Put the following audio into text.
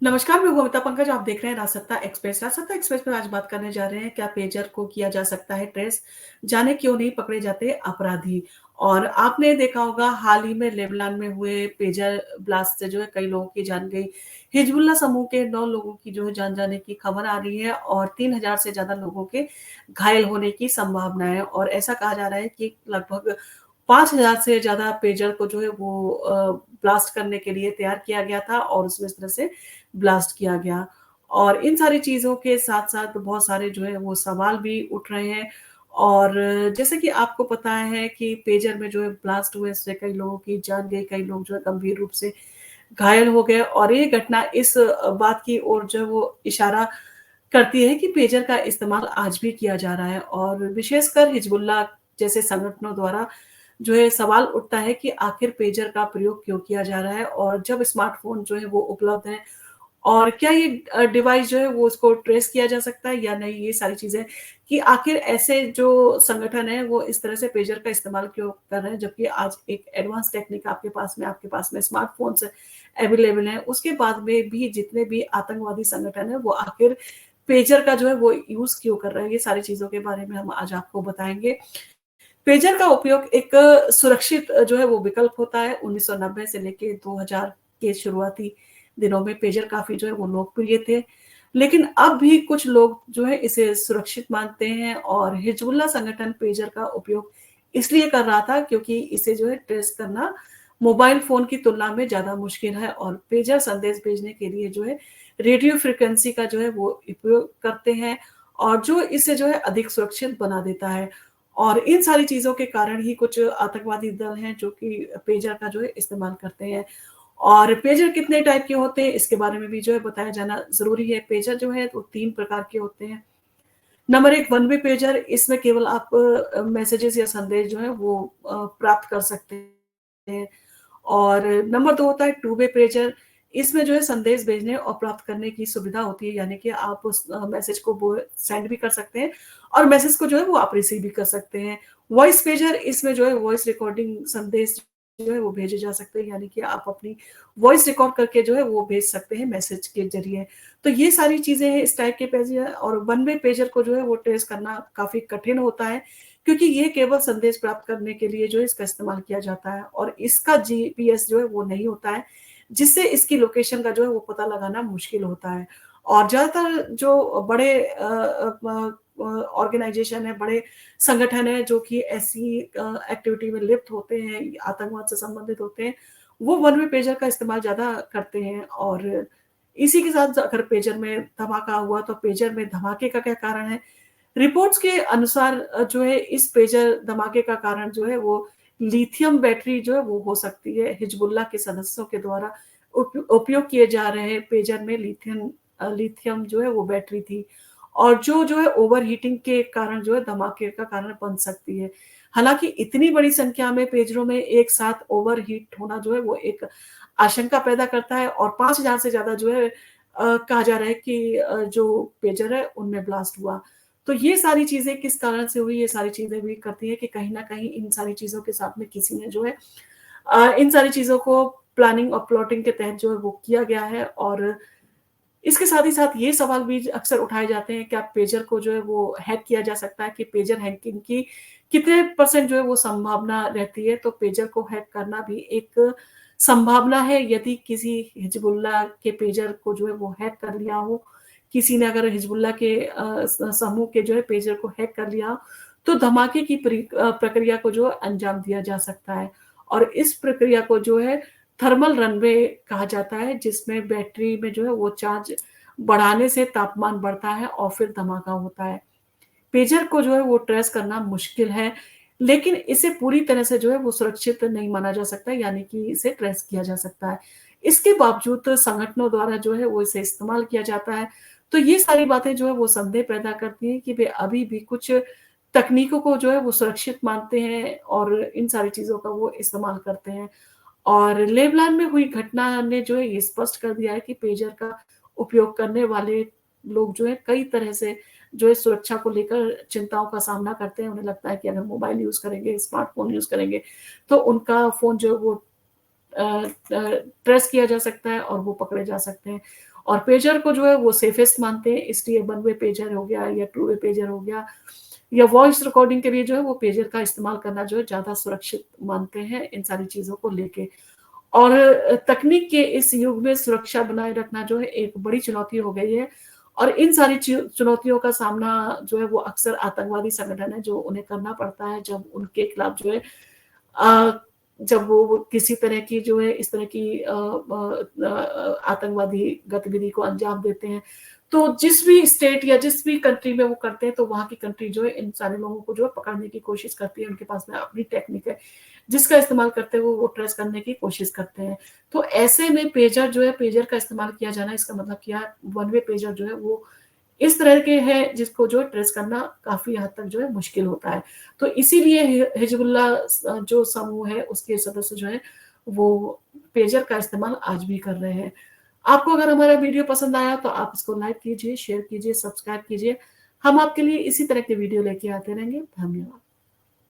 नमस्कार, मैं भूमिता पंकज, आप देख रहे हैं राजसत्ता एक्सप्रेस। राजसत्ता एक्सप्रेस में आज बात करने जा रहे हैं, क्या पेजर को किया जा सकता है ट्रेस? जाने क्यों नहीं पकड़े जाते अपराधी? और आपने देखा होगा हाल ही में लेबनान में हुए पेजर ब्लास्ट से जो है कई लोगों की जान गई। हिजबुल्लाह समूह के 9 लोगों की जो है जान जाने की खबर आ रही है और 3000 से ज़्यादा लोगों के घायल होने की संभावना है और ऐसा कहा जा रहा है कि लगभग 5000 से ज़्यादा पेजर को जो है वो ब्लास्ट करने के लिए तैयार किया गया था और उसमें इस तरह से ब्लास्ट किया गया। और इन सारी चीज़ों के साथ-साथ बहुत सारे जो है वो सवाल भी उठ रहे हैं और जैसे कि आपको पता है कि पेजर में जो है ब्लास्ट हुए इससे कई लोगों की जान गई, कई लोग जो है गंभीर रूप से घायल हो गए और ये घटना इस बात की ओर जो है वो इशारा करती है कि पेजर का इस्तेमाल आज भी किया जा रहा है और विशेषकर हिजबुल्लाह जैसे संगठनों द्वारा जो है सवाल उठता है कि आखिर पेजर का प्रयोग क्यों किया जा रहा है और जब स्मार्टफ़ोन जो है वो उपलब्ध हैं और क्या ये डिवाइस जो है वो उसको ट्रेस किया जा सकता है या नहीं? ये सारी चीज़ें कि आखिर ऐसे जो संगठन हैं वो इस तरह से पेजर का इस्तेमाल क्यों कर रहे हैं? जबकि आज एक एडवांस टेक्निक आपके पास में स्मार्टफ़ोन्स अवेलेबल हैं। उसके बाद में भी जितने भी आतंकवादी संगठन हैं वो आखिर पेजर का जो है वो यूज़ क्यों कर रहे हैं? ये सारी चीज़ों के बारे में हम आज आपको बताएँगे। पेजर का उपयोग एक सुरक्षित जो है वो विकल्प होता है। 1990 से लेके 2000 के शुरुआती दिनों में पेजर काफ़ी जो है वो लोकप्रिय थे। लेकिन अब भी कुछ लोग जो है इसे सुरक्षित मानते हैं और हिजबुल्लाह संगठन पेजर का उपयोग इसलिए कर रहा था क्योंकि इसे जो है ट्रेस करना मोबाइल फ़ोन की तुलना में ज़्यादा मुश्किल है और पेजर संदेश भेजने के लिए जो है रेडियो फ्रीक्वेंसी का जो है वो उपयोग करते हैं और जो इसे जो है अधिक सुरक्षित बना देता है। और इन सारी चीज़ों के कारण ही कुछ आतंकवादी दल हैं जो कि पेजर का जो है इस्तेमाल करते हैं। और पेजर कितने टाइप के होते हैं इसके बारे में भी जो है बताया जाना ज़रूरी है। पेजर जो है वो 3 प्रकार के होते हैं। नंबर 1 वन वे पेजर, इसमें केवल आप मैसेजेस या संदेश जो है वो प्राप्त कर सकते हैं। और नंबर 2 होता है टू वे पेजर, इसमें जो है संदेश भेजने और प्राप्त करने की सुविधा होती है, यानी कि आप उस मैसेज को वो सेंड भी कर सकते हैं और मैसेज को जो है वो आप रिसीव भी कर सकते हैं। वॉइस पेजर, इसमें जो है वॉइस रिकॉर्डिंग संदेश जो है वो भेजे जा सकते हैं, यानी कि आप अपनी वॉइस रिकॉर्ड करके जो है वो भेज सकते हैं मैसेज के ज़रिए। तो ये सारी चीज़ें हैं इस टाइप के पेजर और वन वे पेजर को जो है वो ट्रेस करना काफ़ी कठिन होता है, क्योंकि ये केवल संदेश प्राप्त करने के लिए जो है इसका इस्तेमाल किया जाता है और इसका जीपीएस जो है वो नहीं होता है, जिससे इसकी लोकेशन का जो है वो पता लगाना मुश्किल होता है। और ज़्यादातर जो बड़े ऑर्गेनाइज़ेशन है, बड़े संगठन हैं जो कि ऐसी एक्टिविटी में लिप्त होते हैं, आतंकवाद से संबंधित होते हैं, वो वन वे पेजर का इस्तेमाल ज़्यादा करते हैं और इसी के साथ अगर पेजर में धमाका हुआ तो पेजर में धमाके का क्या कारण है? रिपोर्ट्स के अनुसार जो है इस पेजर धमाके का कारण जो है वो लिथियम बैटरी जो है वो हो सकती है। हिजबुल्लाह के सदस्यों के द्वारा उपयोग किए जा रहे पेजर में लिथियम जो है वो बैटरी थी और जो है ओवरहीटिंग के कारण जो है धमाके का कारण बन सकती है। हालाँकि इतनी बड़ी संख्या में पेजरों में एक साथ ओवरहीट होना जो है वो एक आशंका पैदा करता है और 5000 से ज़्यादा जो है कहा जा रहा है कि जो पेजर है उनमें ब्लास्ट हुआ। तो ये सारी चीज़ें किस कारण से हुई, ये सारी चीज़ें भी करती हैं कि कहीं न कहीं इन सारी चीज़ों के साथ में किसी ने जो है इन सारी चीज़ों को प्लानिंग और प्लॉटिंग के तहत जो है वो किया गया है और इसके साथ ही साथ ये सवाल भी अक्सर उठाए जाते हैं, क्या पेजर को जो है वो हैक किया जा सकता है कि पेजर हैकिंग की कितने परसेंट जो है वो संभावना रहती है? तो पेजर को हैक करना भी एक संभावना है यदि किसी हिजबुल्लाह के पेजर को जो है वो हैक कर लिया हो, किसी ने अगर हिजबुल्लाह के समूह के जो है पेजर को हैक कर लिया हो, तो धमाके की प्रक्रिया को जो है अंजाम दिया जा सकता है और इस प्रक्रिया को जो है थर्मल रनवे कहा जाता है, जिसमें बैटरी में जो है वो चार्ज बढ़ाने से तापमान बढ़ता है और फिर धमाका होता है। पेजर को जो है वो ट्रेस करना मुश्किल है, लेकिन इसे पूरी तरह से जो है वो सुरक्षित नहीं माना जा सकता, यानी कि इसे ट्रेस किया जा सकता है। इसके बावजूद संगठनों द्वारा जो है वो इसे इस्तेमाल किया जाता है। तो ये सारी बातें जो है वो संदेह पैदा करती हैं कि वे अभी भी कुछ तकनीकों को जो है वो सुरक्षित मानते हैं और इन सारी चीज़ों का वो इस्तेमाल करते हैं। और लेबनान में हुई घटना ने जो है ये स्पष्ट कर दिया है कि पेजर का उपयोग करने वाले लोग जो है कई तरह से जो है सुरक्षा को लेकर चिंताओं का सामना करते हैं। उन्हें लगता है कि अगर मोबाइल यूज़ करेंगे, स्मार्टफ़ोन यूज़ करेंगे, तो उनका फ़ोन जो है वो ट्रेस किया जा सकता है और वो पकड़े जा सकते हैं। और पेजर को जो है वो सेफेस्ट मानते हैं, इसलिए वन वे पेजर हो गया या टू वे पेजर हो गया या वॉइस रिकॉर्डिंग के लिए जो है वो पेजर का इस्तेमाल करना जो है ज़्यादा सुरक्षित मानते हैं इन सारी चीज़ों को लेके। और तकनीक के इस युग में सुरक्षा बनाए रखना जो है एक बड़ी चुनौती हो गई है और इन सारी चुनौतियों का सामना जो है वो अक्सर आतंकवादी संगठन है जो उन्हें करना पड़ता है जब उनके खिलाफ जो है अ, जब वो किसी तरह की जो है इस तरह की आतंकवादी गतिविधि को अंजाम देते हैं। तो जिस भी स्टेट या जिस भी कंट्री में वो करते हैं तो वहाँ की कंट्री जो है इन सारे लोगों को जो है पकड़ने की कोशिश करती है, उनके पास में अपनी टेक्निक है, जिसका इस्तेमाल करते हुए वो ट्रेस करने की कोशिश करते हैं। तो ऐसे में पेजर जो है, पेजर का इस्तेमाल किया जाना इसका मतलब क्या है, वन वे पेजर जो है वो इस तरह के हैं जिसको जो है ट्रेस करना काफ़ी हद तक जो है मुश्किल होता है। तो इसीलिए हिज़्बुल्लाह जो समूह है उसके सदस्य जो हैं वो पेजर का इस्तेमाल आज भी कर रहे हैं। आपको अगर हमारा वीडियो पसंद आया तो आप इसको लाइक कीजिए, शेयर कीजिए, सब्सक्राइब कीजिए। हम आपके लिए इसी तरह के वीडियो लेके आते रहेंगे। धन्यवाद।